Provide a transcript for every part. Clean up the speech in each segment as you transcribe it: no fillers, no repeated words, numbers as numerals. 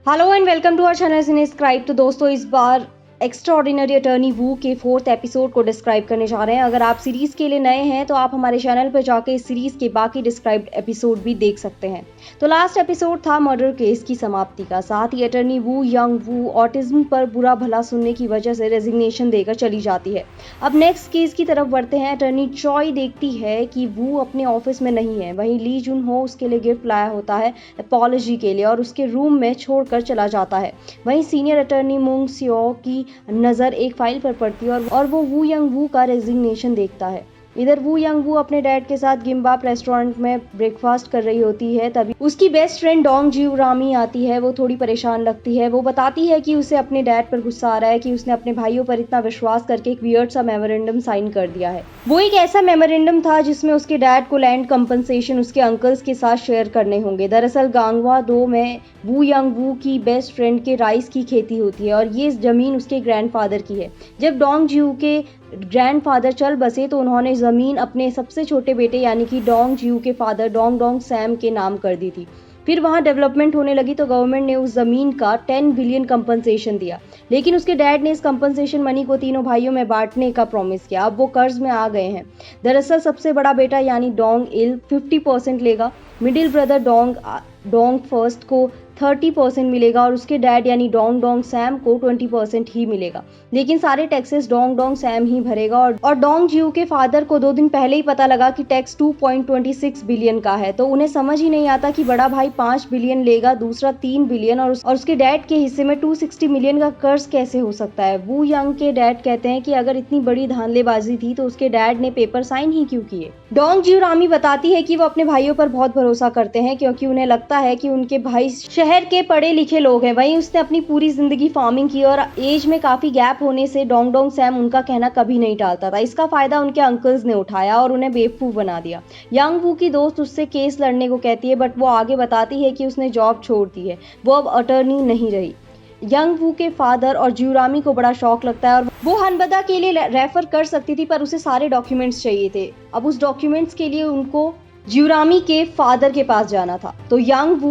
Hello and welcome to our channel Cinescribe. तो दोस्तों इस बार एक्स्ट्राऑर्डिनरी अटर्नी वू के 4th एपिसोड को डिस्क्राइब करने जा रहे हैं। अगर आप सीरीज के लिए नए हैं तो आप हमारे चैनल पर जाकर इस सीरीज के बाकी डिस्क्राइब्ड एपिसोड भी देख सकते हैं। तो लास्ट एपिसोड था मर्डर केस की समाप्ति का। साथ ही अटर्नी वू यंग वू ऑटिज्म पर बुरा भला सुनने की वजह से रेजिग्नेशन देकर चली जाती है। अब नेक्स्ट केस की तरफ बढ़ते हैं। अटर्नी चॉय देखती है कि वू अपने ऑफिस में नहीं है। वहीं ली जुन हो उसके लिए गिफ्ट लाया होता है अपॉलॉजी के लिए और उसके रूम में छोड़कर चला जाता है। वहीं सीनियर अटर्नी मुंग सियो की नज़र एक फाइल पर पड़ती है और वो वू यंग वू का रेजिग्नेशन देखता है। इधर वू यंग वू अपने डैड के साथ गिम्बाप रेस्टोरेंट में ब्रेकफास्ट कर रही होती है। तभी उसकी बेस्ट फ्रेंड डोंग जियोरामी आती है। वो थोड़ी परेशान लगती है। वो बताती है कि उसे अपने डैड पर गुस्सा आ रहा है कि उसने अपने भाइयों पर इतना विश्वास करके एक वियर्ड सा मेमोरेंडम साइन कर दिया है। वो एक ऐसा मेमोरेंडम था जिसमें उसके डैड को लैंड कंपनसेशन उसके अंकल्स के साथ शेयर करने होंगे। दरअसल गांगवा 2 में वू यंग वू की बेस्ट फ्रेंड के राइस की खेती होती है और ये जमीन उसके ग्रैंडफादर की है। जब डोंग जियो के ग्रैंडफादर चल बसे तो उन्होंने ज़मीन अपने सबसे छोटे बेटे यानी कि डोंग जियो के फादर डोंग डोंग सैम के नाम कर दी थी। फिर वहाँ डेवलपमेंट होने लगी तो गवर्नमेंट ने उस ज़मीन का 10 बिलियन कंपनसेशन दिया, लेकिन उसके डैड ने इस कंपनसेशन मनी को तीनों भाइयों में बांटने का प्रॉमिस किया। अब वो कर्ज में आ गए हैं। दरअसल सबसे बड़ा बेटा यानी डोंग इल 50% लेगा, मिडिल ब्रदर डोंग फर्स्ट को 30% मिलेगा और उसके डैड यानी डोंग डोंग सैम को 20% ही मिलेगा। लेकिन सारे टैक्सेस डोंग डोंग सैम ही भरेगा और डोंग जियो के फादर को 2 दिन पहले ही पता लगा कि टैक्स 2.26 बिलियन का है। तो उन्हें समझ ही नहीं आता कि बड़ा भाई 5 बिलियन लेगा, दूसरा 3 बिलियन और उसके डैड के हिस्से में 260 मिलियन का कर्ज कैसे हो सकता है। वू यंग के डैड कहते हैं कि अगर इतनी बड़ी धांधलेबाजी थी तो उसके डैड ने पेपर साइन ही क्यों किए। डोंग जियोरामी बताती है कि वो अपने भाइयों पर बहुत भरोसा करते हैं क्योंकि उन्हें लगता है कि उनके भाई शहर के पढ़े लिखे लोग हैं। वहीं उसने अपनी पूरी जिंदगी फार्मिंग की और एज में काफी गैप होने से डोंग डोंग सैम उनका कहना कभी नहीं टालता था। इसका फायदा उनके अंकल्स ने उठाया और उन्हें बेवकूफ बना दिया। यंग वू की दोस्त उससे केस लड़ने को कहती है बट वो आगे बताती है कि उसने जॉब छोड़ दी है, वो अब अटर्नी नहीं रही। यंग वू के फादर और जियोरामी को बड़ा शौक लगता है और वो हनबदा के लिए रेफर कर सकती थी पर उसे सारे डॉक्यूमेंट्स चाहिए थे। अब उस डॉक्यूमेंट्स के लिए उनको जियोरामी के फादर के पास जाना था। तो यंग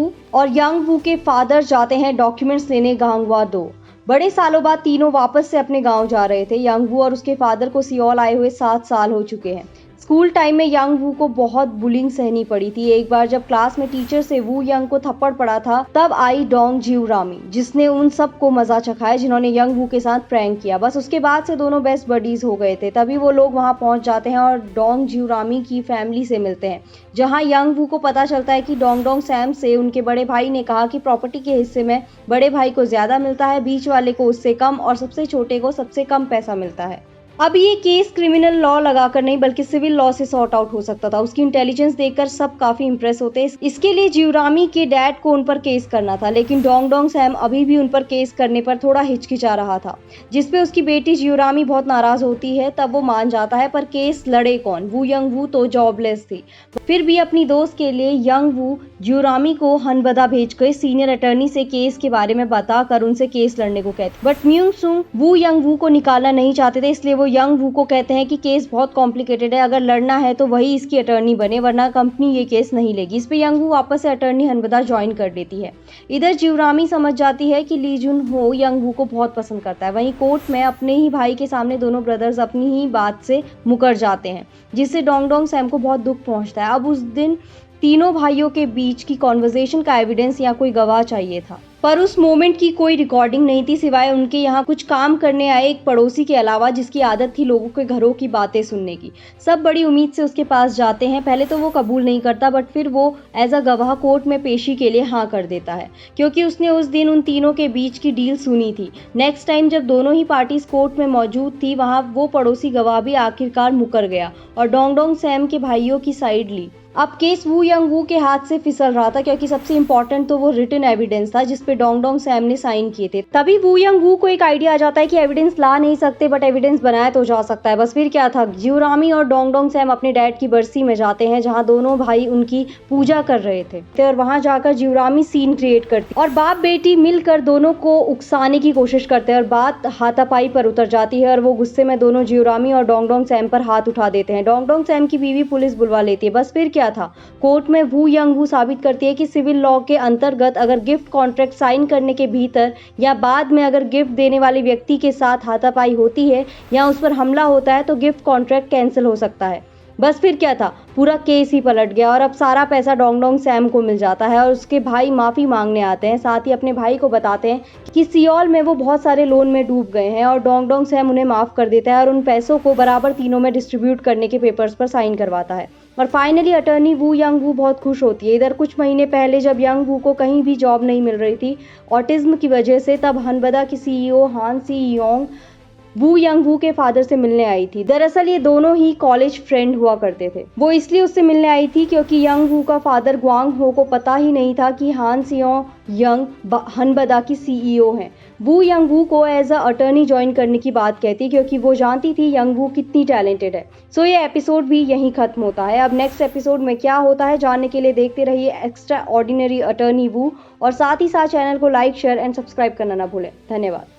वू के फादर जाते हैं डॉक्यूमेंट्स लेने गांगवा 2। बड़े सालों बाद तीनों वापस से अपने गांव जा रहे थे। यंग वू और उसके फादर को सियोल आए हुए 7 साल हो चुके हैं। स्कूल टाइम में यंग वू को बहुत बुलिंग सहनी पड़ी थी। एक बार जब क्लास में टीचर से वू यंग को थप्पड़ पड़ा था तब आई डोंग जियोरामी जिसने उन सब को मजा चखाया जिन्होंने यंग वू के साथ प्रैंक किया। बस उसके बाद से दोनों बेस्ट बडीज हो गए थे। तभी वो लोग वहां पहुंच जाते हैं और डोंग जियोरामी की फैमिली से मिलते हैं, जहां यंग वू को पता चलता है कि डोंग डोंग सैम से उनके बड़े भाई ने कहा कि प्रॉपर्टी के हिस्से में बड़े भाई को ज्यादा मिलता है, बीच वाले को उससे कम और सबसे छोटे को सबसे कम पैसा मिलता है। अब ये केस क्रिमिनल लॉ लगाकर नहीं बल्कि सिविल लॉ से सॉर्ट आउट हो सकता था। उसकी इंटेलिजेंस देखकर सब काफी इंप्रेस होते। इसके लिए जियोरामी के डैड को उन पर केस करना था, लेकिन डोंग डोंग सैम अभी भी उन पर केस करने पर थोड़ा हिचकिचा रहा था, जिसपे उसकी बेटी जियोरामी बहुत नाराज होती है। तब वो मान जाता है पर केस लड़े कौन। वू यंग वू तो जॉबलेस थी। फिर भी अपनी दोस्त के लिए यंग वू जियोरामी को हनबदा भेजकर सीनियर अटर्नी से केस के बारे में बताकर उनसे केस लड़ने को कहती। बट म्यूंग सुंग वू यंग वू को निकालना नहीं चाहते थे, इसलिए वो यंग वू को कहते हैं कि केस बहुत कॉम्प्लिकेटेड है, अगर लड़ना है तो वही इसकी अटर्नी बने वरना कंपनी ये केस नहीं लेगी। इस पे यंग वू वापस से अटर्नी हनबदा ज्वाइन कर देती है। इधर जियोरामी समझ जाती है कि ली जुन हो यंग वू को बहुत पसंद करता है। वहीं कोर्ट में अपने ही भाई के सामने दोनों ब्रदर्स अपनी ही बात से मुकर जाते हैं, जिससे डोंग डोंग सैम को बहुत दुख पहुंचता है। अब उस दिन तीनों भाइयों के बीच की कॉन्वर्सेशन का एविडेंस या कोई गवाह चाहिए था, पर उस मोमेंट की कोई रिकॉर्डिंग नहीं थी सिवाय उनके यहाँ कुछ काम करने आए एक पड़ोसी के अलावा, जिसकी आदत थी लोगों के घरों की बातें सुनने की। सब बड़ी उम्मीद से उसके पास जाते हैं। पहले तो वो कबूल नहीं करता बट फिर वो एज अ गवाह कोर्ट में पेशी के लिए हाँ कर देता है, क्योंकि उसने उस दिन उन तीनों के बीच की डील सुनी थी। नेक्स्ट टाइम जब दोनों ही पार्टीज कोर्ट में मौजूद थी वहाँ वो पड़ोसी गवाह भी आखिरकार मुकर गया और डोंग डोंग सैम के भाइयों की साइड ली। अब केस वू यंग वू के हाथ से फिसल रहा था क्योंकि सबसे इंपॉर्टेंट तो वो रिटन एविडेंस था जिसपे डोंग डोंग सैम ने साइन किए थे। तभी वू यंग वू को एक आइडिया आ जाता है कि एविडेंस ला नहीं सकते बट एविडेंस बनाया तो जा सकता है। बस फिर क्या था, जियोरामी और डोंग डोंग सैम अपने डैड की बरसी में जाते हैं जहाँ दोनों भाई उनकी पूजा कर रहे थे और वहाँ जाकर जियोरामी सीन क्रिएट करती और बाप बेटी मिलकर दोनों को उकसाने की कोशिश करते हैं और बात हाथापाई पर उतर जाती है और वो गुस्से में दोनों जियोरामी और डोंग डोंग सैम पर हाथ उठा देते हैं। डोंग डोंग सैम की बीवी पुलिस बुलवा लेती है। बस फिर क्या क्या था? कोर्ट में वू यंग वू साबित करती है कि सिविल लॉ के अंतर्गत अगर गिफ्ट कॉन्ट्रैक्ट साइन करने के भीतर या बाद में अगर गिफ्ट देने वाले व्यक्ति के साथ हाथापाई होती है या उस पर हमला होता है तो गिफ्ट कॉन्ट्रैक्ट कैंसिल हो सकता है। बस फिर क्या था, पूरा केस ही पलट गया और अब सारा पैसा डोंग डोंग सैम को मिल जाता है और उसके भाई माफ़ी मांगने आते हैं। साथ ही अपने भाई को बताते हैं कि सियोल में वो बहुत सारे लोन में डूब गए हैं और डोंग डोंग सैम उन्हें माफ़ कर देता है और उन पैसों को बराबर तीनों में डिस्ट्रीब्यूट करने के पेपर्स पर साइन करवाता है। और फाइनली अटर्नी वू यंग वू बहुत खुश होती है। इधर कुछ महीने पहले जब यंग वू को कहीं भी जॉब नहीं मिल रही थी ऑटिज्म की वजह से, तब हनबदा की सीईओ हान सी योंग वू यंग वू के फादर से मिलने आई थी। दरअसल ये दोनों ही कॉलेज फ्रेंड हुआ करते थे। वो इसलिए उससे मिलने आई थी क्योंकि यंग वू का फादर ग्वांग हो को पता ही नहीं था कि हान सियों यंग हनबदा की सीईओ हैं। वू यंग वू को एज अ अटर्नी ज्वाइन करने की बात कहती क्योंकि वो जानती थी यंग वू कितनी टैलेंटेड है। सो ये एपिसोड भी यहीं खत्म होता है। अब नेक्स्ट एपिसोड में क्या होता है जानने के लिए देखते रहिए एक्स्ट्रा ऑर्डिनरी अटर्नी वू और साथ ही साथ चैनल को लाइक शेयर एंड सब्सक्राइब करना ना भूलें। धन्यवाद।